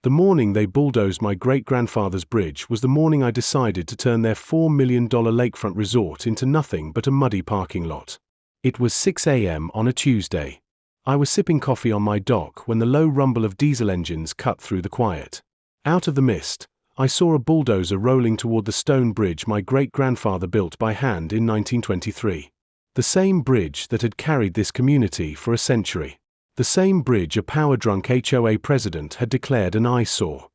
The morning they bulldozed my great-grandfather's bridge was the morning I decided to turn their $4 million lakefront resort into nothing but a muddy parking lot. It was 6 a.m. on a Tuesday. I was sipping coffee on my dock when the low rumble of diesel engines cut through the quiet. Out of the mist, I saw a bulldozer rolling toward the stone bridge my great-grandfather built by hand in 1923. The same bridge that had carried this community for a century. The same bridge a power-drunk HOA president had declared an eyesore.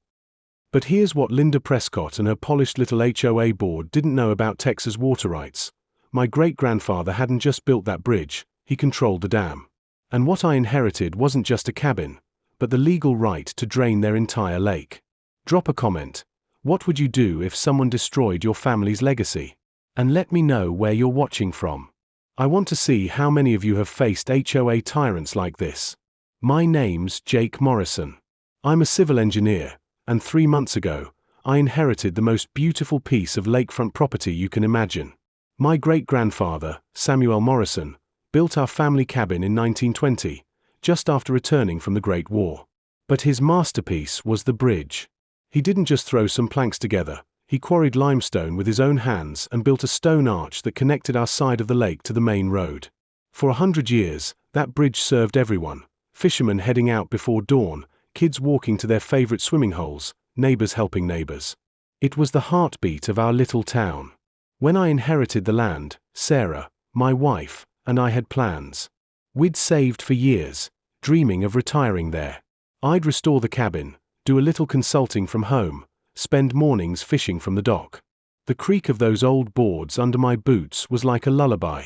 But here's what Linda Prescott and her polished little HOA board didn't know about Texas water rights. My great-grandfather hadn't just built that bridge, he controlled the dam. And what I inherited wasn't just a cabin, but the legal right to drain their entire lake. Drop a comment. What would you do if someone destroyed your family's legacy? And let me know where you're watching from. I want to see how many of you have faced HOA tyrants like this. My name's Jake Morrison. I'm a civil engineer, and 3 months ago, I inherited the most beautiful piece of lakefront property you can imagine. My great-grandfather, Samuel Morrison, built our family cabin in 1920, just after returning from the Great War. But his masterpiece was the bridge. He didn't just throw some planks together. He quarried limestone with his own hands and built a stone arch that connected our side of the lake to the main road. For 100 years, that bridge served everyone. Fishermen heading out before dawn, kids walking to their favorite swimming holes, neighbors helping neighbors. It was the heartbeat of our little town. When I inherited the land, Sarah, my wife, and I had plans. We'd saved for years, dreaming of retiring there. I'd restore the cabin, do a little consulting from home, spend mornings fishing from the dock. The creak of those old boards under my boots was like a lullaby.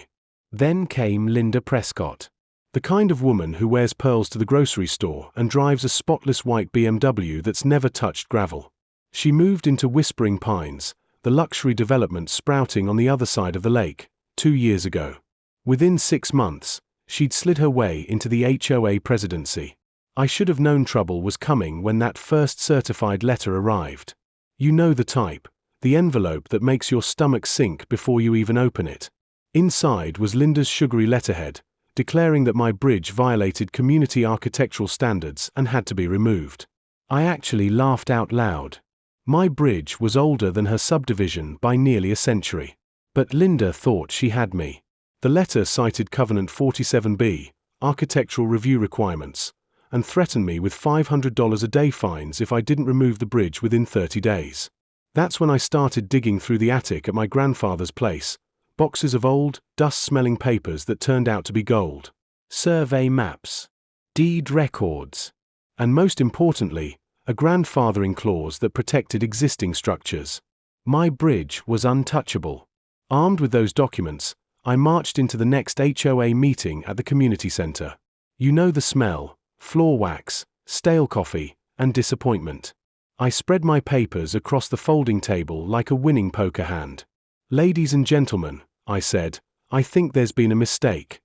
Then came Linda Prescott. The kind of woman who wears pearls to the grocery store and drives a spotless white BMW that's never touched gravel. She moved into Whispering Pines, the luxury development sprouting on the other side of the lake, 2 years ago. Within 6 months, she'd slid her way into the HOA presidency. I should have known trouble was coming when that first certified letter arrived. You know the type, the envelope that makes your stomach sink before you even open it. Inside was Linda's sugary letterhead, declaring that my bridge violated community architectural standards and had to be removed. I actually laughed out loud. My bridge was older than her subdivision by nearly a century. But Linda thought she had me. The letter cited Covenant 47B, architectural review requirements, and threatened me with $500 a day fines if I didn't remove the bridge within 30 days. That's when I started digging through the attic at my grandfather's place, boxes of old, dust-smelling papers that turned out to be gold, survey maps, deed records, and most importantly, a grandfathering clause that protected existing structures. My bridge was untouchable. Armed with those documents, I marched into the next HOA meeting at the community center. You know the smell. Floor wax, stale coffee, and disappointment. I spread my papers across the folding table like a winning poker hand. Ladies and gentlemen, I said, I think there's been a mistake.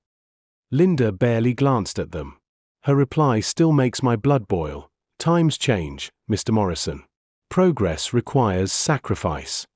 Linda barely glanced at them. Her reply still makes my blood boil. Times change, Mr. Morrison. Progress requires sacrifice.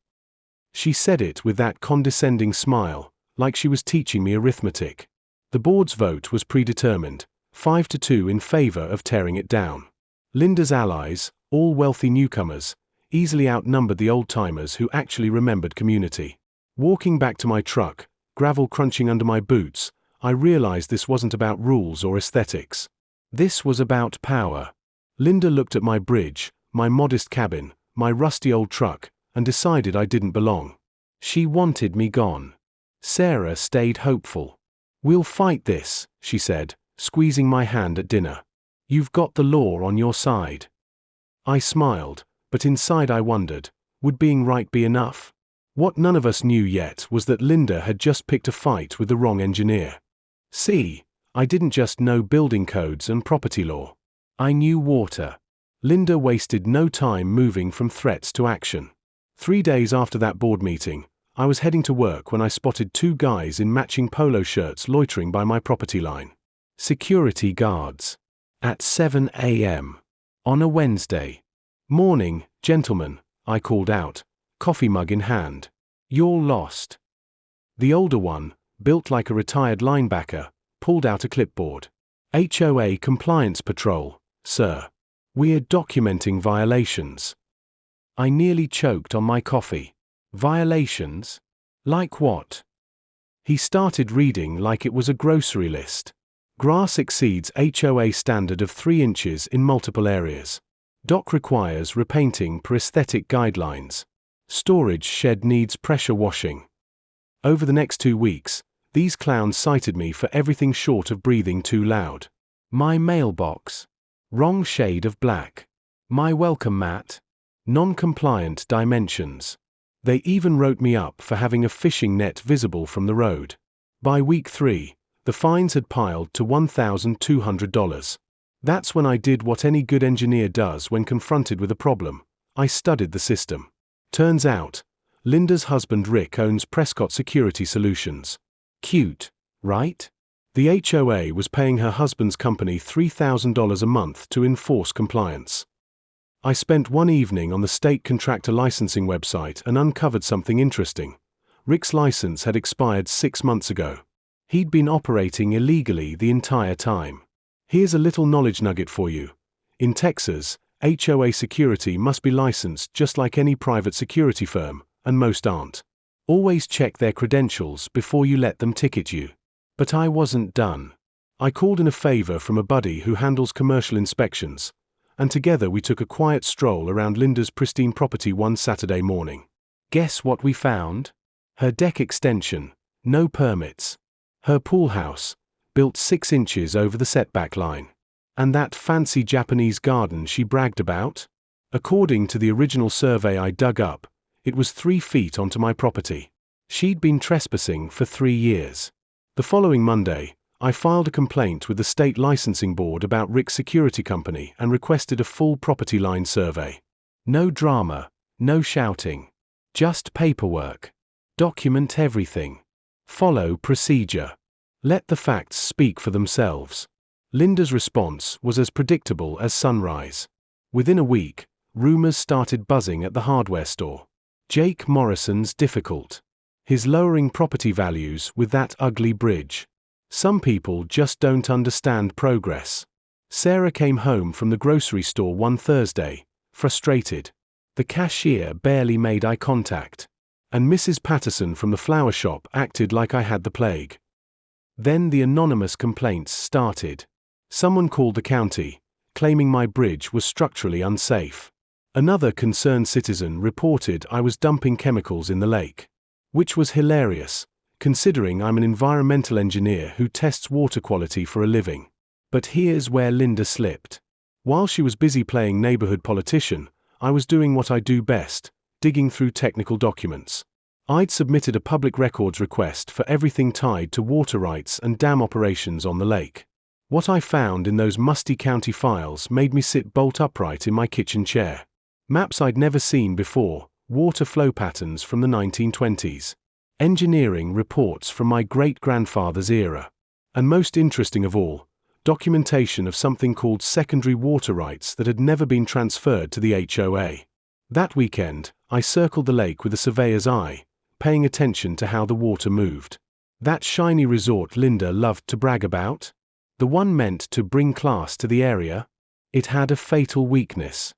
She said it with that condescending smile, like she was teaching me arithmetic. The board's vote was predetermined. 5-2 in favor of tearing it down. Linda's allies, all wealthy newcomers, easily outnumbered the old-timers who actually remembered community. Walking back to my truck, gravel crunching under my boots, I realized this wasn't about rules or aesthetics. This was about power. Linda looked at my bridge, my modest cabin, my rusty old truck, and decided I didn't belong. She wanted me gone. Sarah stayed hopeful. We'll fight this, she said, squeezing my hand at dinner. You've got the law on your side. I smiled, but inside I wondered, would being right be enough? What none of us knew yet was that Linda had just picked a fight with the wrong engineer. See, I didn't just know building codes and property law. I knew water. Linda wasted no time moving from threats to action. 3 days after that board meeting, I was heading to work when I spotted 2 guys in matching polo shirts loitering by my property line. Security guards. At 7 a.m. on a Wednesday. Morning, gentlemen, I called out, coffee mug in hand. You're lost. The older one, built like a retired linebacker, pulled out a clipboard. HOA Compliance Patrol, sir. We're documenting violations. I nearly choked on my coffee. Violations? Like what? He started reading like it was a grocery list. Grass exceeds HOA standard of 3 inches in multiple areas. Dock requires repainting per aesthetic guidelines. Storage shed needs pressure washing. Over the next 2 weeks, these clowns cited me for everything short of breathing too loud. My mailbox. Wrong shade of black. My welcome mat. Non-compliant dimensions. They even wrote me up for having a fishing net visible from the road. By week 3, the fines had piled to $1,200. That's when I did what any good engineer does when confronted with a problem. I studied the system. Turns out, Linda's husband Rick owns Prescott Security Solutions. Cute, right? The HOA was paying her husband's company $3,000 a month to enforce compliance. I spent one evening on the state contractor licensing website and uncovered something interesting. Rick's license had expired 6 months ago. He'd been operating illegally the entire time. Here's a little knowledge nugget for you. In Texas, HOA security must be licensed just like any private security firm, and most aren't. Always check their credentials before you let them ticket you. But I wasn't done. I called in a favor from a buddy who handles commercial inspections, and together we took a quiet stroll around Linda's pristine property one Saturday morning. Guess what we found? Her deck extension, no permits. Her pool house, built 6 inches over the setback line. And that fancy Japanese garden she bragged about? According to the original survey I dug up, it was 3 feet onto my property. She'd been trespassing for 3 years. The following Monday, I filed a complaint with the state licensing board about Rick's security company and requested a full property line survey. No drama, no shouting. Just paperwork. Document everything. Follow procedure. Let the facts speak for themselves. Linda's response was as predictable as sunrise. Within a week, rumors started buzzing at the hardware store. Jake Morrison's difficult. His lowering property values with that ugly bridge. Some people just don't understand progress. Sarah came home from the grocery store one Thursday, frustrated. The cashier barely made eye contact. And Mrs. Patterson from the flower shop acted like I had the plague. Then the anonymous complaints started. Someone called the county, claiming my bridge was structurally unsafe. Another concerned citizen reported I was dumping chemicals in the lake. Which was hilarious, considering I'm an environmental engineer who tests water quality for a living. But here's where Linda slipped. While she was busy playing neighborhood politician, I was doing what I do best, digging through technical documents. I'd submitted a public records request for everything tied to water rights and dam operations on the lake. What I found in those musty county files made me sit bolt upright in my kitchen chair. Maps I'd never seen before, water flow patterns from the 1920s. Engineering reports from my great-grandfather's era. And most interesting of all, documentation of something called secondary water rights that had never been transferred to the HOA. That weekend, I circled the lake with a surveyor's eye, paying attention to how the water moved. That shiny resort Linda loved to brag about? The one meant to bring class to the area? It had a fatal weakness.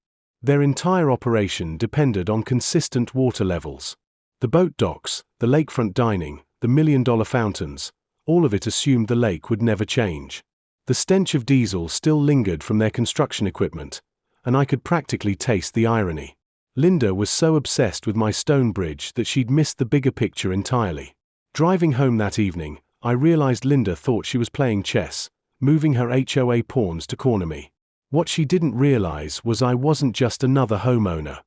Their entire operation depended on consistent water levels. The boat docks, the lakefront dining, the million-dollar fountains, all of it assumed the lake would never change. The stench of diesel still lingered from their construction equipment, and I could practically taste the irony. Linda was so obsessed with my stone bridge that she'd missed the bigger picture entirely. Driving home that evening, I realized Linda thought she was playing chess, moving her HOA pawns to corner me. What she didn't realize was I wasn't just another homeowner.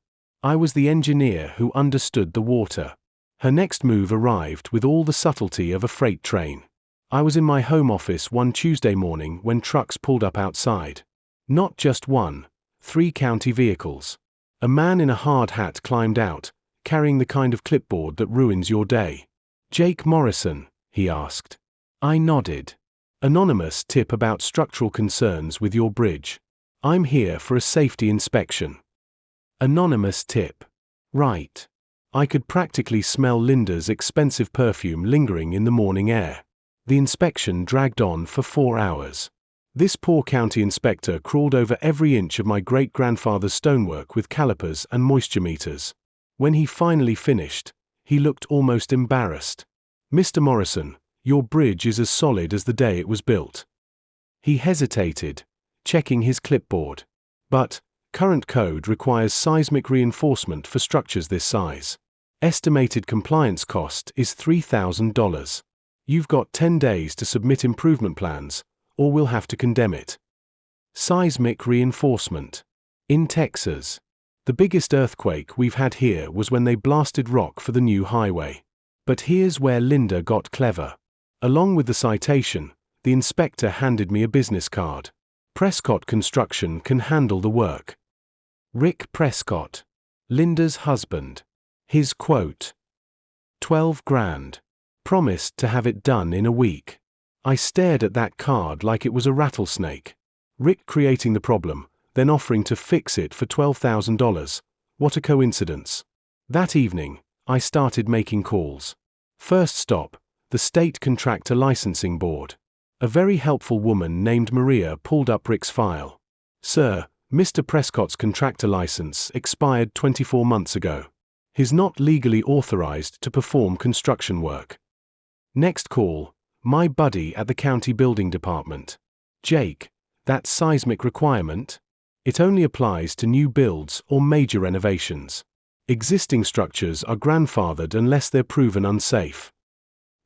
I was the engineer who understood the water. Her next move arrived with all the subtlety of a freight train. I was in my home office one Tuesday morning when trucks pulled up outside. Not just one, 3 county vehicles. A man in a hard hat climbed out, carrying the kind of clipboard that ruins your day. "Jake Morrison?" he asked. I nodded. "Anonymous tip about structural concerns with your bridge. I'm here for a safety inspection." Anonymous tip. Right. I could practically smell Linda's expensive perfume lingering in the morning air. The inspection dragged on for 4 hours. This poor county inspector crawled over every inch of my great-grandfather's stonework with calipers and moisture meters. When he finally finished, he looked almost embarrassed. "Mr. Morrison, your bridge is as solid as the day it was built." He hesitated, checking his clipboard. "But, current code requires seismic reinforcement for structures this size. Estimated compliance cost is $3,000. You've got 10 days to submit improvement plans, or we'll have to condemn it." Seismic reinforcement. In Texas. The biggest earthquake we've had here was when they blasted rock for the new highway. But here's where Linda got clever. Along with the citation, the inspector handed me a business card. Prescott Construction can handle the work. Rick Prescott. Linda's husband. His quote. 12 grand. Promised to have it done in a week. I stared at that card like it was a rattlesnake. Rick creating the problem, then offering to fix it for $12,000. What a coincidence. That evening, I started making calls. First stop, the State Contractor Licensing Board. A very helpful woman named Maria pulled up Rick's file. "Sir, Mr. Prescott's contractor license expired 24 months ago. He's not legally authorized to perform construction work." Next call, my buddy at the county building department. "Jake, that seismic requirement? It only applies to new builds or major renovations. Existing structures are grandfathered unless they're proven unsafe."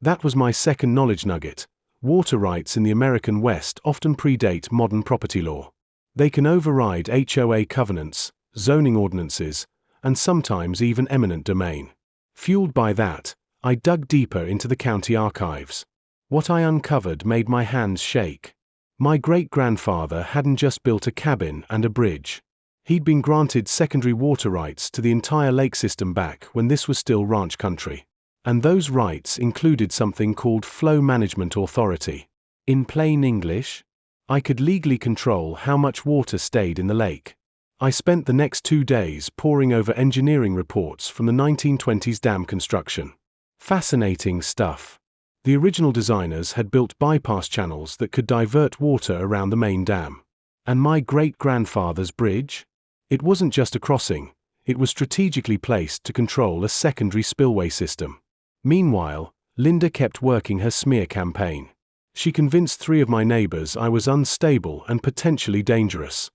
That was my second knowledge nugget. Water rights in the American West often predate modern property law. They can override HOA covenants, zoning ordinances, and sometimes even eminent domain. Fueled by that, I dug deeper into the county archives. What I uncovered made my hands shake. My great-grandfather hadn't just built a cabin and a bridge. He'd been granted secondary water rights to the entire lake system back when this was still ranch country. And those rights included something called Flow Management Authority. In plain English, I could legally control how much water stayed in the lake. I spent the next 2 days poring over engineering reports from the 1920s dam construction. Fascinating stuff. The original designers had built bypass channels that could divert water around the main dam. And my great-grandfather's bridge? It wasn't just a crossing, it was strategically placed to control a secondary spillway system. Meanwhile, Linda kept working her smear campaign. She convinced 3 of my neighbors I was unstable and potentially dangerous.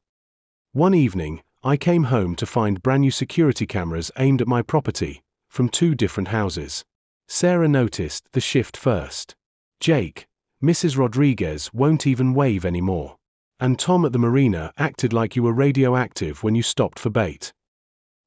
One evening, I came home to find brand new security cameras aimed at my property, from 2 different houses. Sarah noticed the shift first. "Jake, Mrs. Rodriguez won't even wave anymore. And Tom at the marina acted like you were radioactive when you stopped for bait."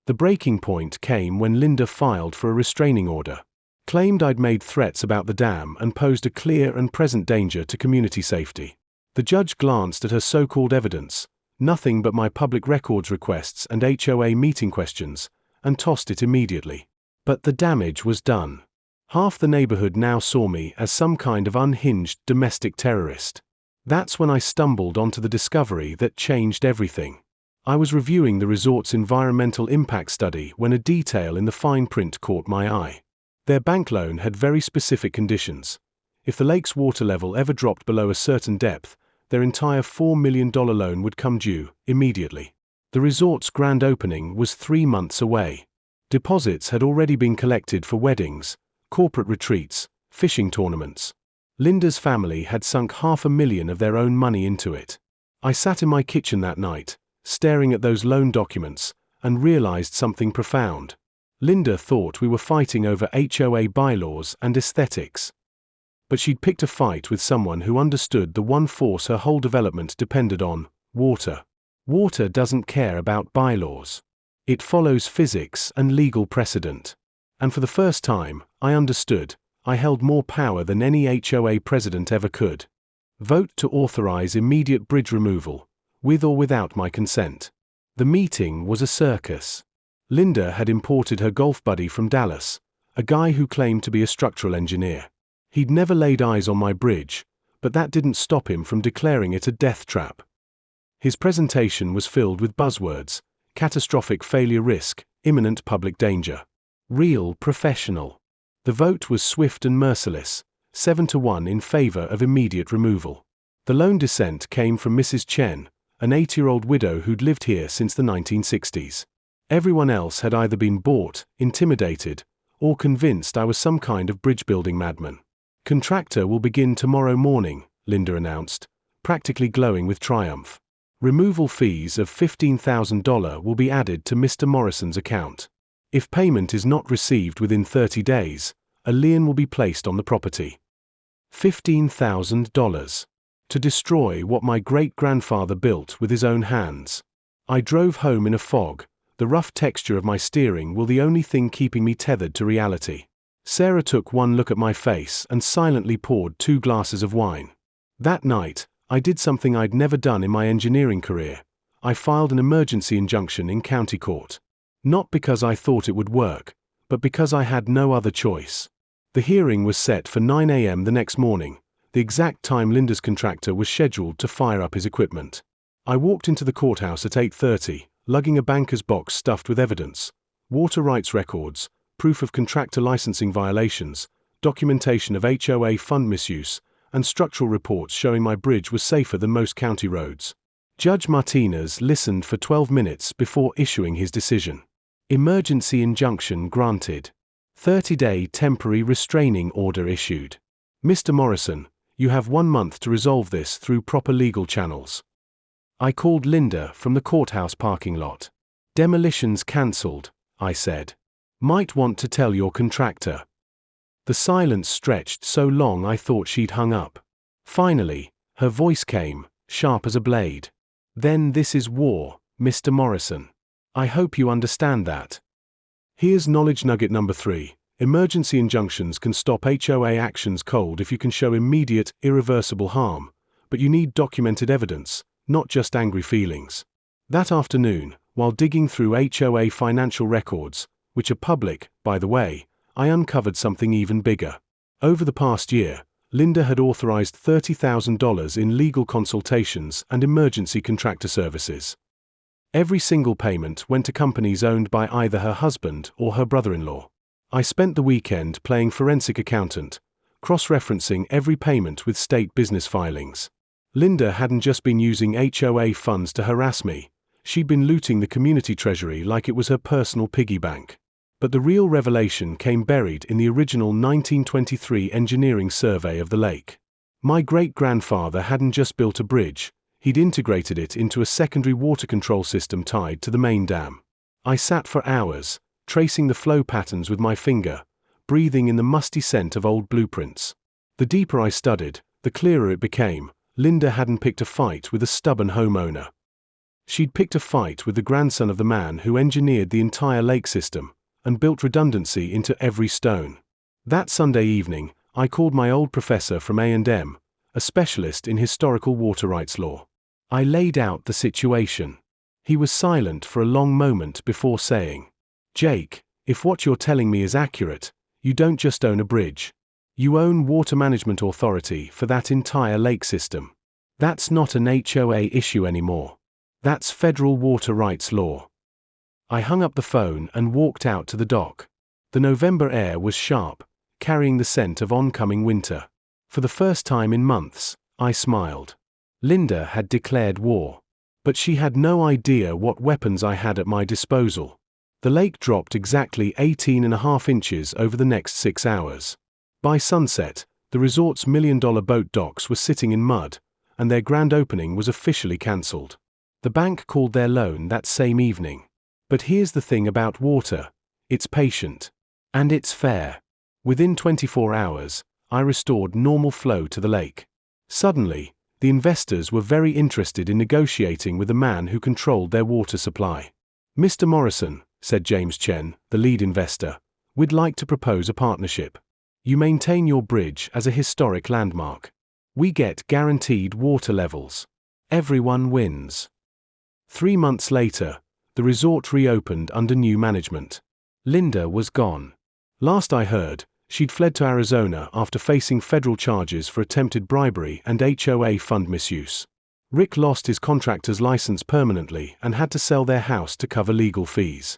The breaking point came when Linda filed for a restraining order. Claimed I'd made threats about the dam and posed a clear and present danger to community safety. The judge glanced at her so-called evidence, nothing but my public records requests and HOA meeting questions, and tossed it immediately. But the damage was done. Half the neighborhood now saw me as some kind of unhinged domestic terrorist. That's when I stumbled onto the discovery that changed everything. I was reviewing the resort's environmental impact study when a detail in the fine print caught my eye. Their bank loan had very specific conditions. If the lake's water level ever dropped below a certain depth, their entire $4 million loan would come due immediately. The resort's grand opening was 3 months away. Deposits had already been collected for weddings, corporate retreats, fishing tournaments. Linda's family had sunk $500,000 of their own money into it. I sat in my kitchen that night, staring at those loan documents, and realized something profound. Linda thought we were fighting over HOA bylaws and aesthetics. But she'd picked a fight with someone who understood the one force her whole development depended on: water. Water doesn't care about bylaws. It follows physics and legal precedent. And for the first time, I understood, I held more power than any HOA president ever could. Vote to authorize immediate bridge removal, with or without my consent. The meeting was a circus. Linda had imported her golf buddy from Dallas, a guy who claimed to be a structural engineer. He'd never laid eyes on my bridge, but that didn't stop him from declaring it a death trap. His presentation was filled with buzzwords: catastrophic failure risk, imminent public danger. Real professional. The vote was swift and merciless, 7-1 in favor of immediate removal. The lone dissent came from Mrs. Chen, an 80-year-old widow who'd lived here since the 1960s. Everyone else had either been bought, intimidated, or convinced I was some kind of bridge-building madman. "Contractor will begin tomorrow morning," Linda announced, practically glowing with triumph. "Removal fees of $15,000 will be added to Mr. Morrison's account. If payment is not received within 30 days, a lien will be placed on the property." $15,000. To destroy what my great-grandfather built with his own hands. I drove home in a fog. The rough texture of my steering was the only thing keeping me tethered to reality. Sarah took one look at my face and silently poured 2 glasses of wine. That night, I did something I'd never done in my engineering career. I filed an emergency injunction in county court. Not because I thought it would work, but because I had no other choice. The hearing was set for 9 a.m. the next morning, the exact time Linda's contractor was scheduled to fire up his equipment. I walked into the courthouse at 8:30, lugging a banker's box stuffed with evidence: water rights records, proof of contractor licensing violations, documentation of HOA fund misuse, and structural reports showing my bridge was safer than most county roads. Judge Martinez listened for 12 minutes before issuing his decision. Emergency injunction granted. 30-day temporary restraining order issued. "Mr. Morrison, you have 1 month to resolve this through proper legal channels." I called Linda from the courthouse parking lot. "Demolitions cancelled," I said. "Might want to tell your contractor." The silence stretched so long I thought she'd hung up. Finally, her voice came, sharp as a blade. "Then this is war, Mr. Morrison. I hope you understand that." Here's knowledge nugget number 3. Emergency injunctions can stop HOA actions cold if you can show immediate, irreversible harm, but you need documented evidence, not just angry feelings. That afternoon, while digging through HOA financial records, which are public, by the way, I uncovered something even bigger. Over the past year, Linda had authorized $30,000 in legal consultations and emergency contractor services. Every single payment went to companies owned by either her husband or her brother-in-law. I spent the weekend playing forensic accountant, cross-referencing every payment with state business filings. Linda hadn't just been using HOA funds to harass me, she'd been looting the community treasury like it was her personal piggy bank. But the real revelation came buried in the original 1923 engineering survey of the lake. My great-grandfather hadn't just built a bridge, he'd integrated it into a secondary water control system tied to the main dam. I sat for hours, tracing the flow patterns with my finger, breathing in the musty scent of old blueprints. The deeper I studied, the clearer it became: Linda hadn't picked a fight with a stubborn homeowner. She'd picked a fight with the grandson of the man who engineered the entire lake system, and built redundancy into every stone. That Sunday evening, I called my old professor from A&M, a specialist in historical water rights law. I laid out the situation. He was silent for a long moment before saying, "Jake, if what you're telling me is accurate, you don't just own a bridge. You own water management authority for that entire lake system. That's not an HOA issue anymore. That's federal water rights law." I hung up the phone and walked out to the dock. The November air was sharp, carrying the scent of oncoming winter. For the first time in months, I smiled. Linda had declared war. But she had no idea what weapons I had at my disposal. The lake dropped exactly 18.5 inches over the next 6 hours. By sunset, the resort's million-dollar boat docks were sitting in mud, and their grand opening was officially cancelled. The bank called their loan that same evening. But here's the thing about water: it's patient. And it's fair. Within 24 hours, I restored normal flow to the lake. Suddenly, the investors were very interested in negotiating with the man who controlled their water supply. "Mr. Morrison," said James Chen, the lead investor, "we'd like to propose a partnership. You maintain your bridge as a historic landmark. We get guaranteed water levels. Everyone wins." 3 months later, the resort reopened under new management. Linda was gone. Last I heard, she'd fled to Arizona after facing federal charges for attempted bribery and HOA fund misuse. Rick lost his contractor's license permanently and had to sell their house to cover legal fees.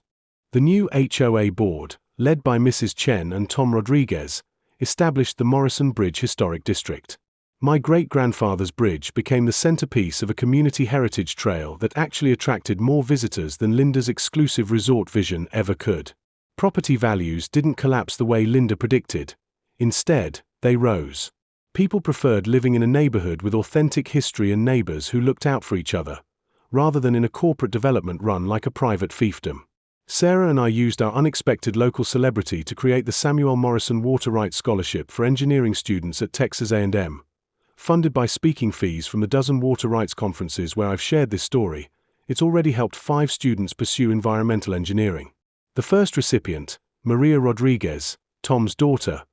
The new HOA board, led by Mrs. Chen and Tom Rodriguez, established the Morrison Bridge Historic District. My great-grandfather's bridge became the centerpiece of a community heritage trail that actually attracted more visitors than Linda's exclusive resort vision ever could. Property values didn't collapse the way Linda predicted. Instead, they rose. People preferred living in a neighborhood with authentic history and neighbors who looked out for each other, rather than in a corporate development run like a private fiefdom. Sarah and I used our unexpected local celebrity to create the Samuel Morrison Water Rights Scholarship for engineering students at Texas A&M. Funded by speaking fees from the dozen water rights conferences where I've shared this story, it's already helped 5 students pursue environmental engineering. The first recipient, Maria Rodriguez, Tom's daughter,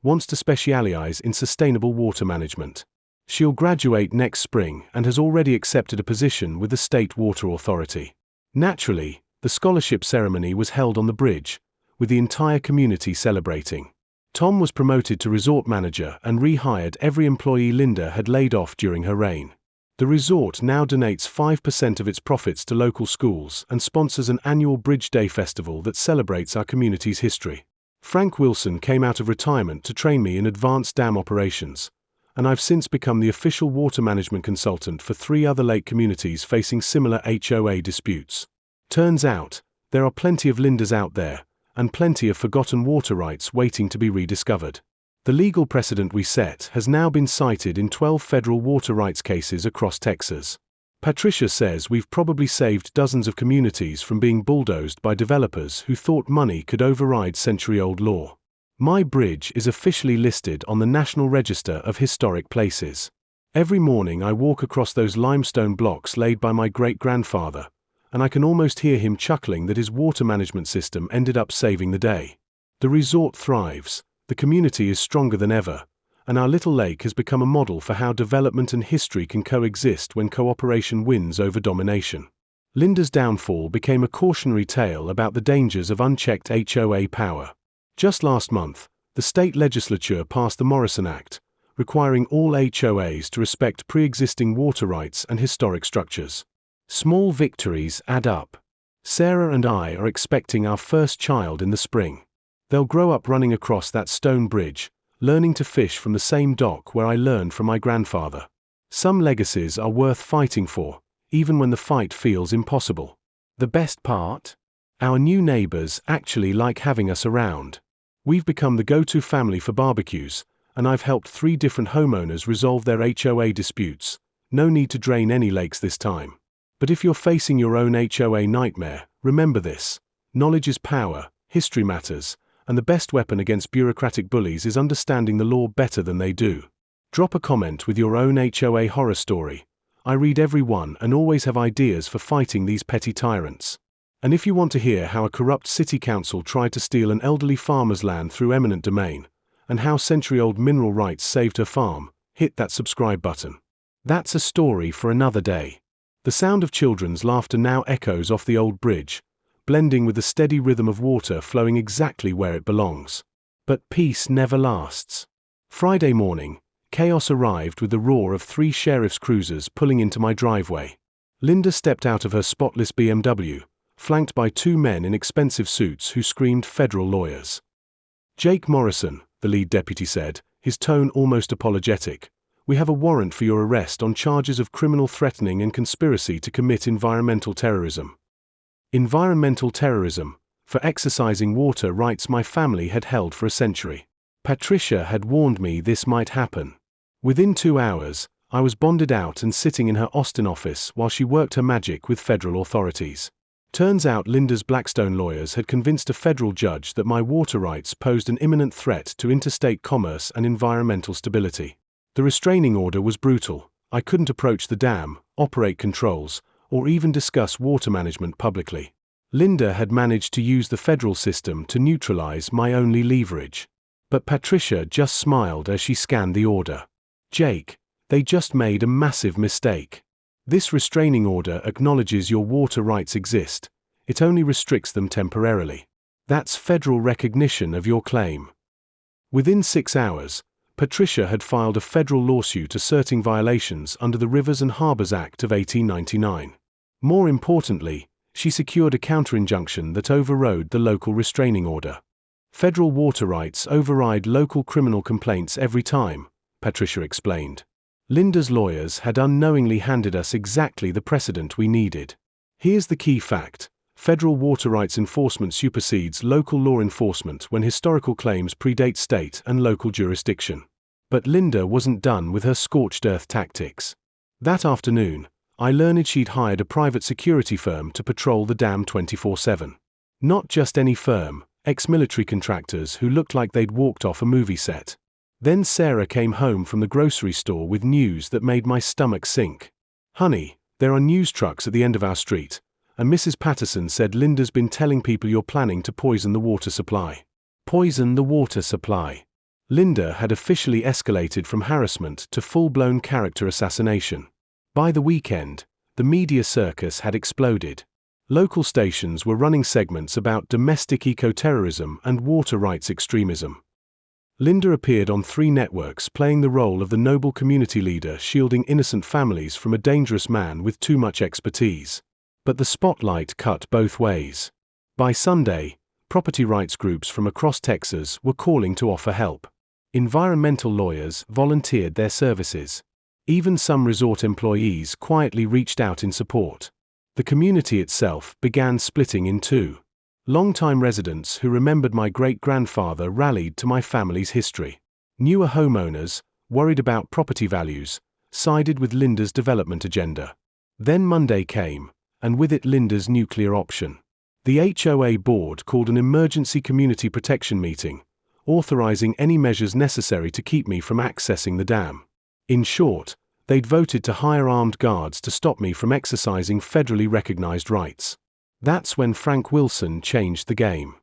wants to specialize in sustainable water management. She'll graduate next spring and has already accepted a position with the State Water Authority. Naturally, the scholarship ceremony was held on the bridge, with the entire community celebrating. Tom was promoted to resort manager and rehired every employee Linda had laid off during her reign. The resort now donates 5% of its profits to local schools and sponsors an annual Bridge Day festival that celebrates our community's history. Frank Wilson came out of retirement to train me in advanced dam operations, and I've since become the official water management consultant for 3 other lake communities facing similar HOA disputes. Turns out, there are plenty of Lindas out there, and plenty of forgotten water rights waiting to be rediscovered. The legal precedent we set has now been cited in 12 federal water rights cases across Texas. Patricia says we've probably saved dozens of communities from being bulldozed by developers who thought money could override century-old law. My bridge is officially listed on the National Register of Historic Places. Every morning I walk across those limestone blocks laid by my great-grandfather, and I can almost hear him chuckling that his water management system ended up saving the day. The resort thrives, the community is stronger than ever, and our little lake has become a model for how development and history can coexist when cooperation wins over domination. Linda's downfall became a cautionary tale about the dangers of unchecked HOA power. Just last month, the state legislature passed the Morrison Act, requiring all HOAs to respect pre-existing water rights and historic structures. Small victories add up. Sarah and I are expecting our first child in the spring. They'll grow up running across that stone bridge, learning to fish from the same dock where I learned from my grandfather. Some legacies are worth fighting for, even when the fight feels impossible. The best part? Our new neighbors actually like having us around. We've become the go-to family for barbecues, and I've helped 3 different homeowners resolve their HOA disputes. No need to drain any lakes this time. But if you're facing your own HOA nightmare, remember this: knowledge is power, history matters, and the best weapon against bureaucratic bullies is understanding the law better than they do. Drop a comment with your own HOA horror story. I read every one and always have ideas for fighting these petty tyrants. And if you want to hear how a corrupt city council tried to steal an elderly farmer's land through eminent domain, and how century-old mineral rights saved her farm, hit that subscribe button. That's a story for another day. The sound of children's laughter now echoes off the old bridge, blending with the steady rhythm of water flowing exactly where it belongs. But peace never lasts. Friday morning, chaos arrived with the roar of 3 sheriff's cruisers pulling into my driveway. Linda stepped out of her spotless BMW, flanked by 2 men in expensive suits who screamed federal lawyers. "Jake Morrison," the lead deputy said, his tone almost apologetic, "we have a warrant for your arrest on charges of criminal threatening and conspiracy to commit environmental terrorism." Environmental terrorism, for exercising water rights my family had held for a century. Patricia had warned me this might happen. Within 2 hours, I was bonded out and sitting in her Austin office while she worked her magic with federal authorities. Turns out Linda's Blackstone lawyers had convinced a federal judge that my water rights posed an imminent threat to interstate commerce and environmental stability. The restraining order was brutal. I couldn't approach the dam, operate controls, or even discuss water management publicly. Linda had managed to use the federal system to neutralize my only leverage. But Patricia just smiled as she scanned the order. "Jake, they just made a massive mistake. This restraining order acknowledges your water rights exist. It only restricts them temporarily. That's federal recognition of your claim." Within 6 hours, Patricia had filed a federal lawsuit asserting violations under the Rivers and Harbors Act of 1899. More importantly, she secured a counter-injunction that overrode the local restraining order. Federal water rights override local criminal complaints every time, Patricia explained. Linda's lawyers had unknowingly handed us exactly the precedent we needed. Here's the key fact: federal water rights enforcement supersedes local law enforcement when historical claims predate state and local jurisdiction. But Linda wasn't done with her scorched earth tactics. That afternoon, I learned she'd hired a private security firm to patrol the dam 24/7. Not just any firm, ex-military contractors who looked like they'd walked off a movie set. Then Sarah came home from the grocery store with news that made my stomach sink. "Honey, there are news trucks at the end of our street, and Mrs. Patterson said Linda's been telling people you're planning to poison the water supply." Poison the water supply. Linda had officially escalated from harassment to full-blown character assassination. By the weekend, the media circus had exploded. Local stations were running segments about domestic eco-terrorism and water rights extremism. Linda appeared on 3 networks playing the role of the noble community leader shielding innocent families from a dangerous man with too much expertise. But the spotlight cut both ways. By Sunday, property rights groups from across Texas were calling to offer help. Environmental lawyers volunteered their services. Even some resort employees quietly reached out in support. The community itself began splitting in two. Longtime residents who remembered my great-grandfather rallied to my family's history. Newer homeowners, worried about property values, sided with Linda's development agenda. Then Monday came, and with it Linda's nuclear option. The HOA board called an emergency community protection meeting, authorizing any measures necessary to keep me from accessing the dam. In short, they'd voted to hire armed guards to stop me from exercising federally recognized rights. That's when Frank Wilson changed the game.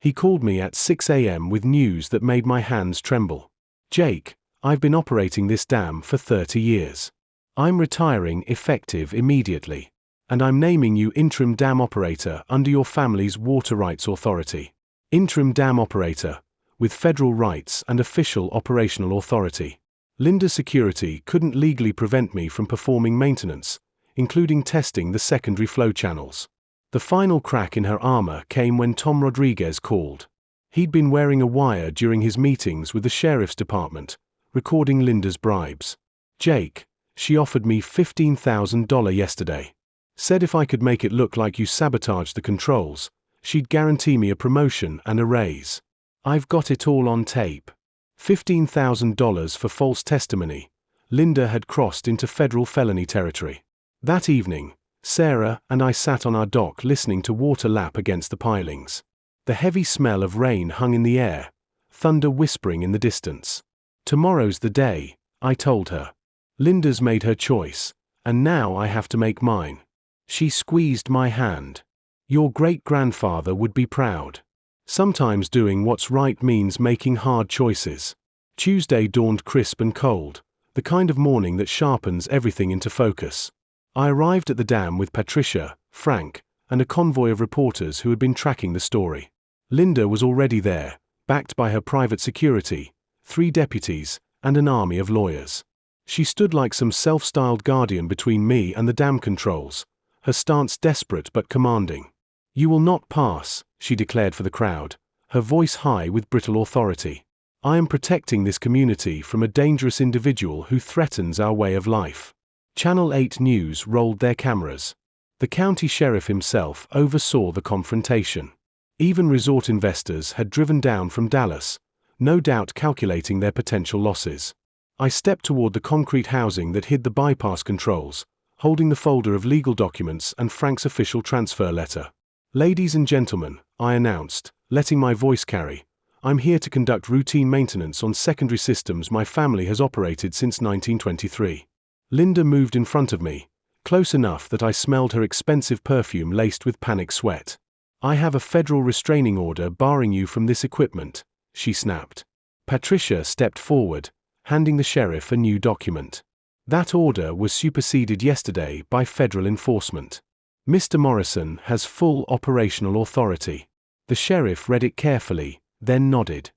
He called me at 6 a.m. with news that made my hands tremble. "Jake, I've been operating this dam for 30 years. I'm retiring effective immediately. And I'm naming you interim dam operator under your family's water rights authority. Interim dam operator, with federal rights and official operational authority." Linda's security couldn't legally prevent me from performing maintenance, including testing the secondary flow channels. The final crack in her armor came when Tom Rodriguez called. He'd been wearing a wire during his meetings with the sheriff's department, recording Linda's bribes. "Jake, she offered me $15,000 yesterday. Said if I could make it look like you sabotaged the controls, she'd guarantee me a promotion and a raise. I've got it all on tape." $15,000 for false testimony. Linda had crossed into federal felony territory. That evening, Sarah and I sat on our dock listening to water lap against the pilings. The heavy smell of rain hung in the air, thunder whispering in the distance. "Tomorrow's the day," I told her. "Linda's made her choice, and now I have to make mine." She squeezed my hand. "Your great-grandfather would be proud. Sometimes doing what's right means making hard choices." Tuesday dawned crisp and cold, the kind of morning that sharpens everything into focus. I arrived at the dam with Patricia, Frank, and a convoy of reporters who had been tracking the story. Linda was already there, backed by her private security, 3 deputies, and an army of lawyers. She stood like some self-styled guardian between me and the dam controls, her stance desperate but commanding. "You will not pass," she declared for the crowd, her voice high with brittle authority. "I am protecting this community from a dangerous individual who threatens our way of life." Channel 8 News rolled their cameras. The county sheriff himself oversaw the confrontation. Even resort investors had driven down from Dallas, no doubt calculating their potential losses. I stepped toward the concrete housing that hid the bypass controls, holding the folder of legal documents and Frank's official transfer letter. "Ladies and gentlemen," I announced, letting my voice carry, "I'm here to conduct routine maintenance on secondary systems my family has operated since 1923. Linda moved in front of me, close enough that I smelled her expensive perfume laced with panic sweat. "I have a federal restraining order barring you from this equipment," she snapped. Patricia stepped forward, handing the sheriff a new document. That order was superseded yesterday by federal enforcement. "Mr. Morrison has full operational authority." The sheriff read it carefully, then nodded.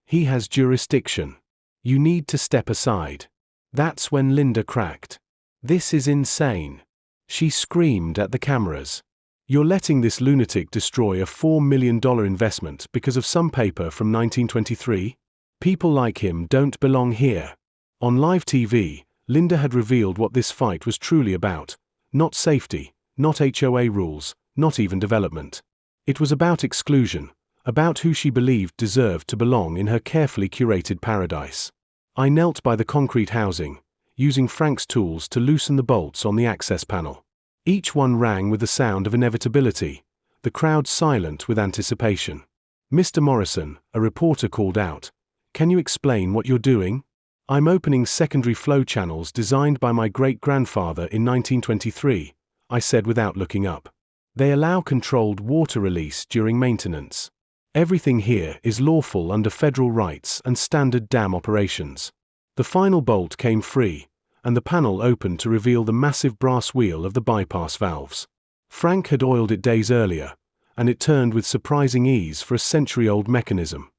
He has jurisdiction. You need to step aside." That's when Linda cracked. "This is insane." She screamed at the cameras. "You're letting this lunatic destroy a $4 million investment because of some paper from 1923? People like him don't belong here." On live TV, Linda had revealed what this fight was truly about. Not safety, not HOA rules, not even development. It was about exclusion, about who she believed deserved to belong in her carefully curated paradise. I knelt by the concrete housing, using Frank's tools to loosen the bolts on the access panel. Each one rang with the sound of inevitability, the crowd silent with anticipation. "Mr. Morrison," a reporter called out, "can you explain what you're doing?" "I'm opening secondary flow channels designed by my great-grandfather in 1923, I said without looking up. "They allow controlled water release during maintenance. Everything here is lawful under federal rights and standard dam operations." The final bolt came free, and the panel opened to reveal the massive brass wheel of the bypass valves. Frank had oiled it days earlier, and it turned with surprising ease for a century-old mechanism.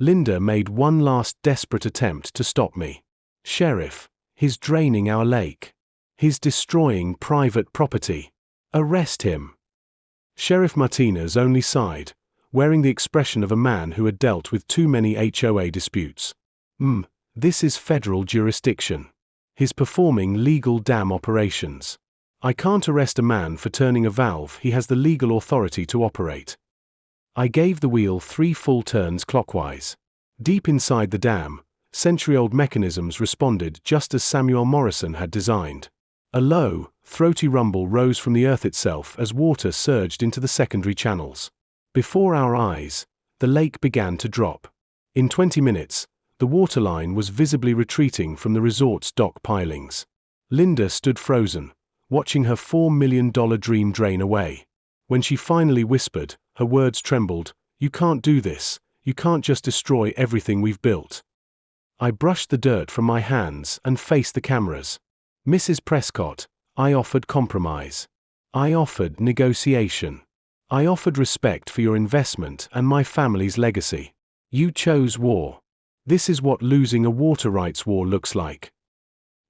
Linda made one last desperate attempt to stop me. "Sheriff, he's draining our lake. He's destroying private property. Arrest him." Sheriff Martinez only sighed, wearing the expression of a man who had dealt with too many HOA disputes. This is federal jurisdiction. He's performing legal dam operations. I can't arrest a man for turning a valve he has the legal authority to operate." I gave the wheel 3 full turns clockwise. Deep inside the dam, century-old mechanisms responded just as Samuel Morrison had designed. A low, throaty rumble rose from the earth itself as water surged into the secondary channels. Before our eyes, the lake began to drop. In 20 minutes, the waterline was visibly retreating from the resort's dock pilings. Linda stood frozen, watching her $4 million dream drain away. When she finally whispered, her words trembled, "You can't do this, you can't just destroy everything we've built." I brushed the dirt from my hands and faced the cameras. "Mrs. Prescott, I offered compromise. I offered negotiation. I offered respect for your investment and my family's legacy. You chose war. This is what losing a water rights war looks like."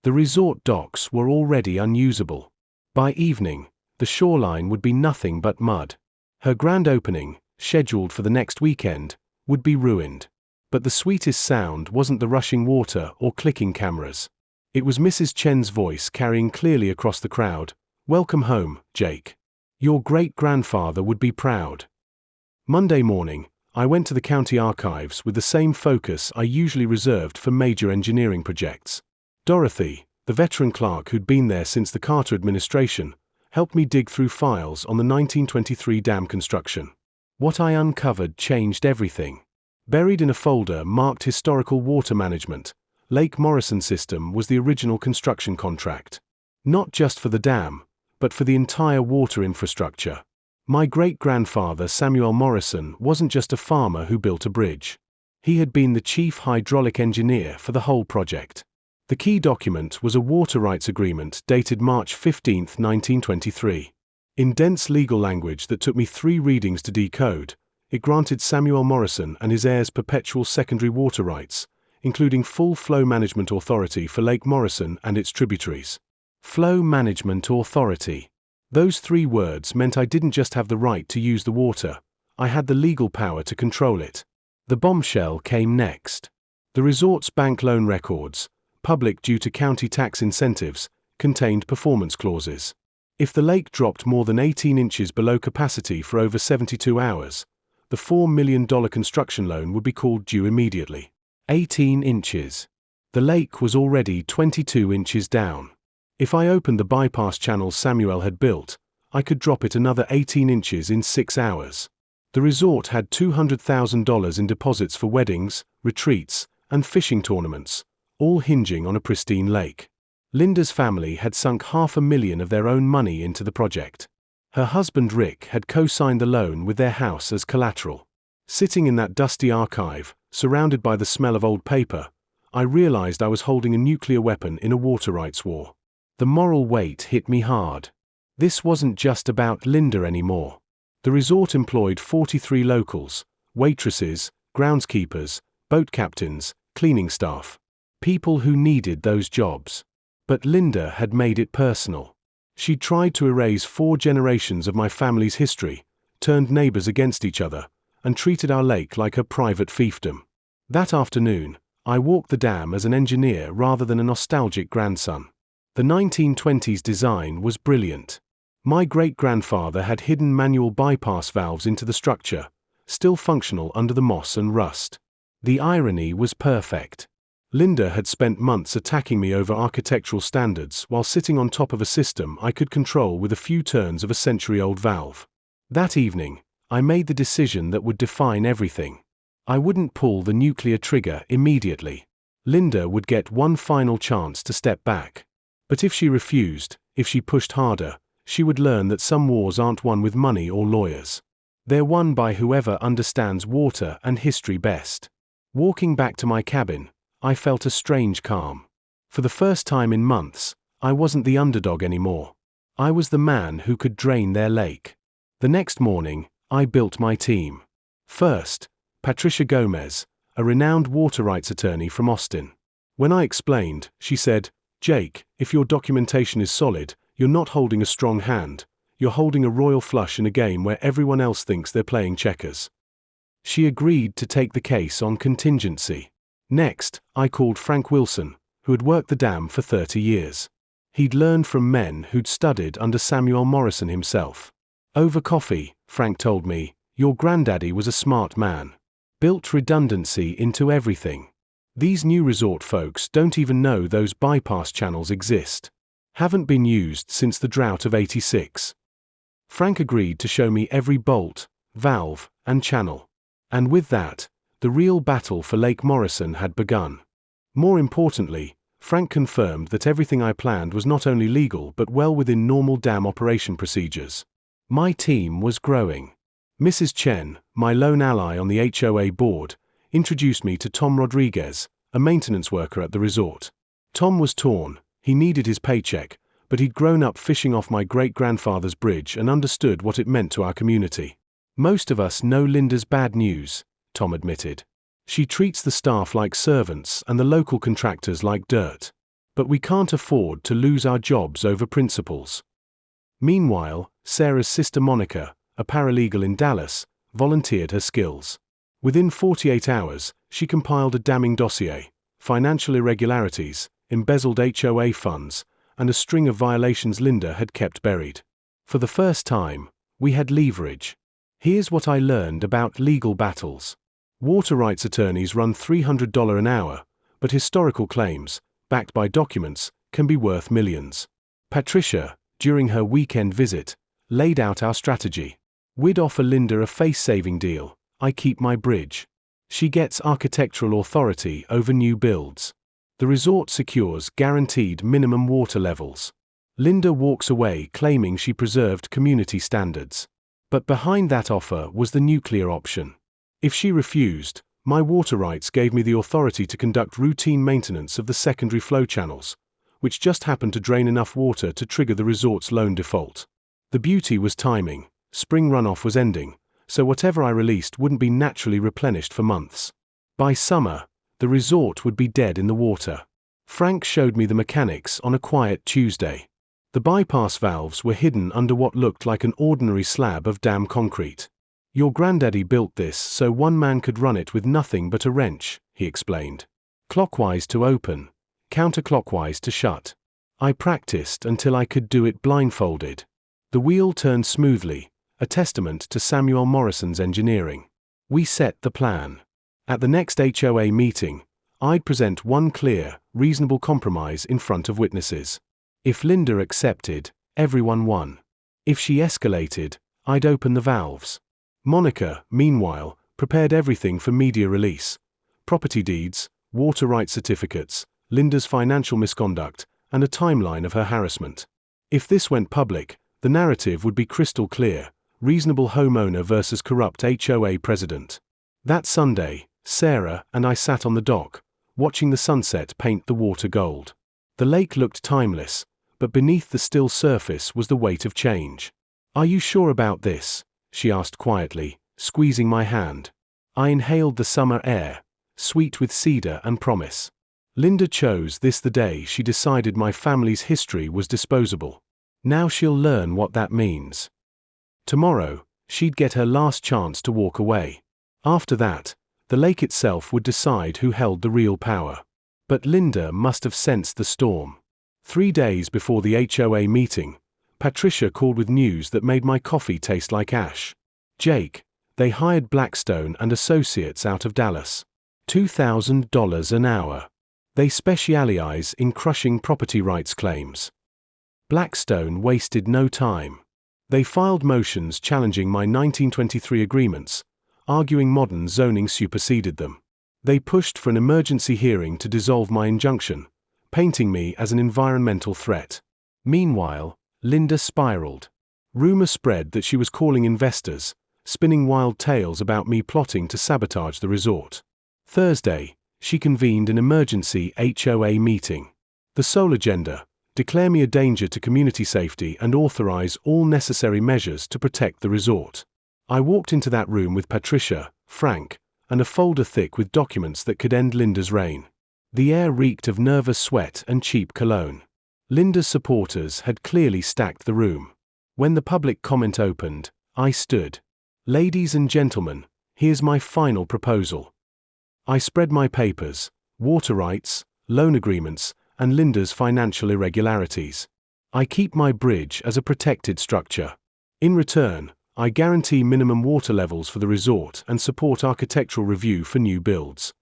The resort docks were already unusable. By evening, the shoreline would be nothing but mud. Her grand opening, scheduled for the next weekend, would be ruined. But the sweetest sound wasn't the rushing water or clicking cameras. It was Mrs. Chen's voice carrying clearly across the crowd, "Welcome home, Jake. Your great-grandfather would be proud." Monday morning, I went to the county archives with the same focus I usually reserved for major engineering projects. Dorothy, the veteran clerk who'd been there since the Carter administration, helped me dig through files on the 1923 dam construction. What I uncovered changed everything. Buried in a folder marked Historical Water Management, Lake Morrison System was the original construction contract. Not just for the dam, but for the entire water infrastructure. My great-grandfather Samuel Morrison wasn't just a farmer who built a bridge. He had been the chief hydraulic engineer for the whole project. The key document was a water rights agreement dated March 15, 1923. In dense legal language that took me 3 readings to decode, it granted Samuel Morrison and his heirs perpetual secondary water rights, including full flow management authority for Lake Morrison and its tributaries. Flow Management Authority. Those 3 words meant I didn't just have the right to use the water, I had the legal power to control it. The bombshell came next. The resort's bank loan records, public due to county tax incentives, contained performance clauses. If the lake dropped more than 18 inches below capacity for over 72 hours, the $4 million construction loan would be called due immediately. 18 inches. The lake was already 22 inches down. If I opened the bypass channels Samuel had built, I could drop it another 18 inches in 6 hours. The resort had $200,000 in deposits for weddings, retreats, and fishing tournaments, all hinging on a pristine lake. Linda's family had sunk $500,000 of their own money into the project. Her husband Rick had co-signed the loan with their house as collateral. Sitting in that dusty archive, surrounded by the smell of old paper, I realized I was holding a nuclear weapon in a water rights war. The moral weight hit me hard. This wasn't just about Linda anymore. The resort employed 43 locals, waitresses, groundskeepers, boat captains, cleaning staff. People who needed those jobs. But Linda had made it personal. She'd tried to erase 4 generations of my family's history, turned neighbors against each other, and treated our lake like her private fiefdom. That afternoon, I walked the dam as an engineer rather than a nostalgic grandson. The 1920s design was brilliant. My great-grandfather had hidden manual bypass valves into the structure, still functional under the moss and rust. The irony was perfect. Linda had spent months attacking me over architectural standards while sitting on top of a system I could control with a few turns of a century-old valve. That evening, I made the decision that would define everything. I wouldn't pull the nuclear trigger immediately. Linda would get one final chance to step back. But if she refused, if she pushed harder, she would learn that some wars aren't won with money or lawyers. They're won by whoever understands water and history best. Walking back to my cabin, I felt a strange calm. For the first time in months, I wasn't the underdog anymore. I was the man who could drain their lake. The next morning, I built my team. First, Patricia Gomez, a renowned water rights attorney from Austin. When I explained, she said, "Jake, if your documentation is solid, you're not holding a strong hand. You're holding a royal flush in a game where everyone else thinks they're playing checkers." She agreed to take the case on contingency. Next, I called Frank Wilson, who had worked the dam for 30 years. He'd learned from men who'd studied under Samuel Morrison himself. Over coffee, Frank told me, "Your granddaddy was a smart man. Built redundancy into everything. These new resort folks don't even know those bypass channels exist. Haven't been used since the drought of '86. Frank agreed to show me every bolt, valve, and channel. And with that, the real battle for Lake Morrison had begun. More importantly, Frank confirmed that everything I planned was not only legal but well within normal dam operation procedures. My team was growing. Mrs. Chen, my lone ally on the HOA board, introduced me to Tom Rodriguez, a maintenance worker at the resort. Tom was torn, he needed his paycheck, but he'd grown up fishing off my great-grandfather's bridge and understood what it meant to our community. "Most of us know Linda's bad news," Tom admitted. "She treats the staff like servants and the local contractors like dirt. But we can't afford to lose our jobs over principles." Meanwhile, Sarah's sister Monica, a paralegal in Dallas, volunteered her skills. Within 48 hours, she compiled a damning dossier, financial irregularities, embezzled HOA funds, and a string of violations Linda had kept buried. For the first time, we had leverage. Here's what I learned about legal battles. Water rights attorneys run $300 an hour, but historical claims, backed by documents, can be worth millions. Patricia, during her weekend visit, laid out our strategy. We'd offer Linda a face-saving deal. I keep my bridge. She gets architectural authority over new builds. The resort secures guaranteed minimum water levels. Linda walks away claiming she preserved community standards. But behind that offer was the nuclear option. If she refused, my water rights gave me the authority to conduct routine maintenance of the secondary flow channels, which just happened to drain enough water to trigger the resort's loan default. The beauty was timing. Spring runoff was ending, so whatever I released wouldn't be naturally replenished for months. By summer, the resort would be dead in the water. Frank showed me the mechanics on a quiet Tuesday. The bypass valves were hidden under what looked like an ordinary slab of dam concrete. "Your granddaddy built this so one man could run it with nothing but a wrench," he explained. "Clockwise to open, counterclockwise to shut. I practiced until I could do it blindfolded." The wheel turned smoothly, a testament to Samuel Morrison's engineering. We set the plan. At the next HOA meeting, I'd present one clear, reasonable compromise in front of witnesses. If Linda accepted, everyone won. If she escalated, I'd open the valves. Monica, meanwhile, prepared everything for media release. Property deeds, water rights certificates, Linda's financial misconduct, and a timeline of her harassment. If this went public, the narrative would be crystal clear: reasonable homeowner versus corrupt HOA president. That Sunday, Sarah and I sat on the dock, watching the sunset paint the water gold. The lake looked timeless, but beneath the still surface was the weight of change. "Are you sure about this?" she asked quietly, squeezing my hand. I inhaled the summer air, sweet with cedar and promise. Linda chose this the day she decided my family's history was disposable. Now she'll learn what that means. Tomorrow, she'd get her last chance to walk away. After that, The lake itself would decide who held the real power. But Linda must have sensed the storm. 3 days before the HOA meeting, Patricia called with news that made my coffee taste like ash. Jake, they hired Blackstone and Associates out of Dallas. $2,000 an hour. They specialize in crushing property rights claims. Blackstone wasted no time. They filed motions challenging my 1923 agreements, arguing modern zoning superseded them. They pushed for an emergency hearing to dissolve my injunction, painting me as an environmental threat. Meanwhile, Linda spiraled. Rumor spread that she was calling investors, spinning wild tales about me plotting to sabotage the resort. Thursday, she convened an emergency HOA meeting. The sole agenda: declare me a danger to community safety and authorize all necessary measures to protect the resort. I walked into that room with Patricia, Frank, and a folder thick with documents that could end Linda's reign. The air reeked of nervous sweat and cheap cologne. Linda's supporters had clearly stacked the room. When the public comment opened, I stood. Ladies and gentlemen, here's my final proposal. I spread my papers, water rights, loan agreements, and Linda's financial irregularities. I keep my bridge as a protected structure. In return, I guarantee minimum water levels for the resort and support architectural review for new builds.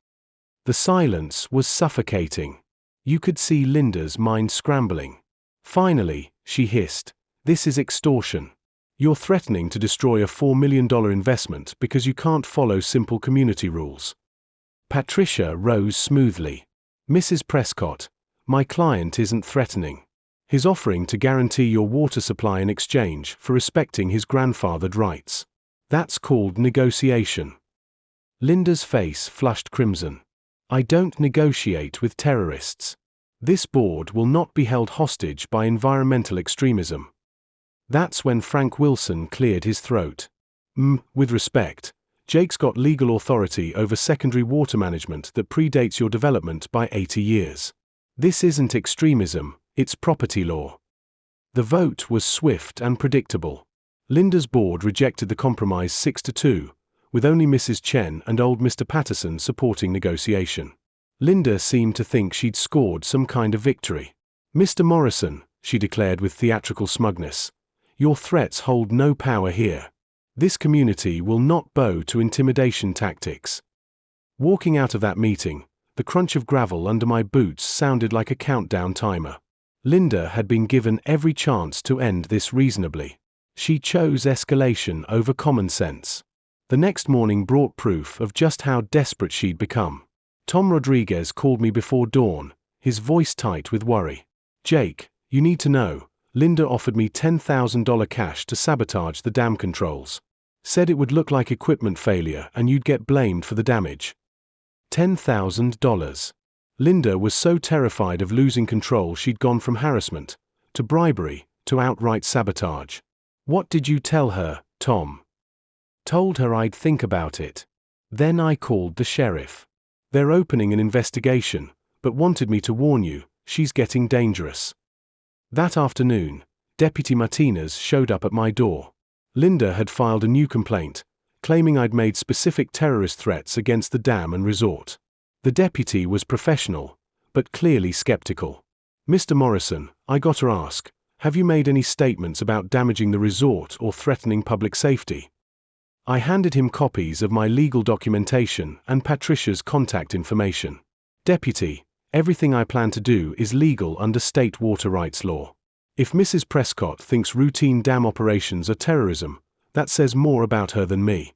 The silence was suffocating. You could see Linda's mind scrambling. Finally, she hissed, "This is extortion. You're threatening to destroy a $4 million investment because you can't follow simple community rules." Patricia rose smoothly. "Mrs. Prescott, my client isn't threatening. He's offering to guarantee your water supply in exchange for respecting his grandfathered rights. That's called negotiation." Linda's face flushed crimson. "I don't negotiate with terrorists. This board will not be held hostage by environmental extremism." That's when Frank Wilson cleared his throat. With respect, Jake's got legal authority over secondary water management that predates your development by 80 years. This isn't extremism, it's property law." The vote was swift and predictable. Linda's board rejected the compromise 6-2, with only Mrs. Chen and old Mr. Patterson supporting negotiation. Linda seemed to think she'd scored some kind of victory. "Mr. Morrison," she declared with theatrical smugness, "your threats hold no power here. This community will not bow to intimidation tactics." Walking out of that meeting, the crunch of gravel under my boots sounded like a countdown timer. Linda had been given every chance to end this reasonably. She chose escalation over common sense. The next morning brought proof of just how desperate she'd become. Tom Rodriguez called me before dawn, his voice tight with worry. "Jake, you need to know, Linda offered me $10,000 cash to sabotage the dam controls. Said it would look like equipment failure and you'd get blamed for the damage." $10,000. Linda was so terrified of losing control she'd gone from harassment to bribery to outright sabotage. "What did you tell her, Tom?" "Told her I'd think about it. Then I called the sheriff. They're opening an investigation, but wanted me to warn you, she's getting dangerous." That afternoon, Deputy Martinez showed up at my door. Linda had filed a new complaint, claiming I'd made specific terrorist threats against the dam and resort. The deputy was professional, but clearly skeptical. "Mr. Morrison, I gotta ask, have you made any statements about damaging the resort or threatening public safety?" I handed him copies of my legal documentation and Patricia's contact information. "Deputy, everything I plan to do is legal under state water rights law. If Mrs. Prescott thinks routine dam operations are terrorism, that says more about her than me."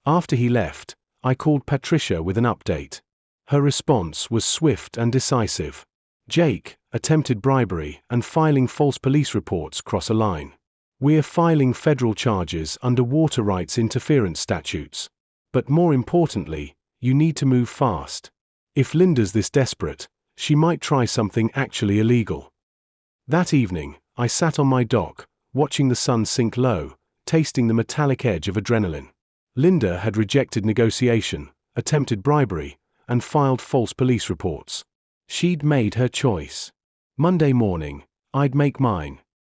After he left, I called Patricia with an update. Her response was swift and decisive. "Jake, attempted bribery and filing false police reports cross a line. We're filing federal charges under water rights interference statutes. But more importantly, you need to move fast. If Linda's this desperate, she might try something actually illegal." That evening, I sat on my dock, watching the sun sink low, tasting the metallic edge of adrenaline. Linda had rejected negotiation, attempted bribery, and filed false police reports. She'd made her choice. Monday morning, I'd make mine.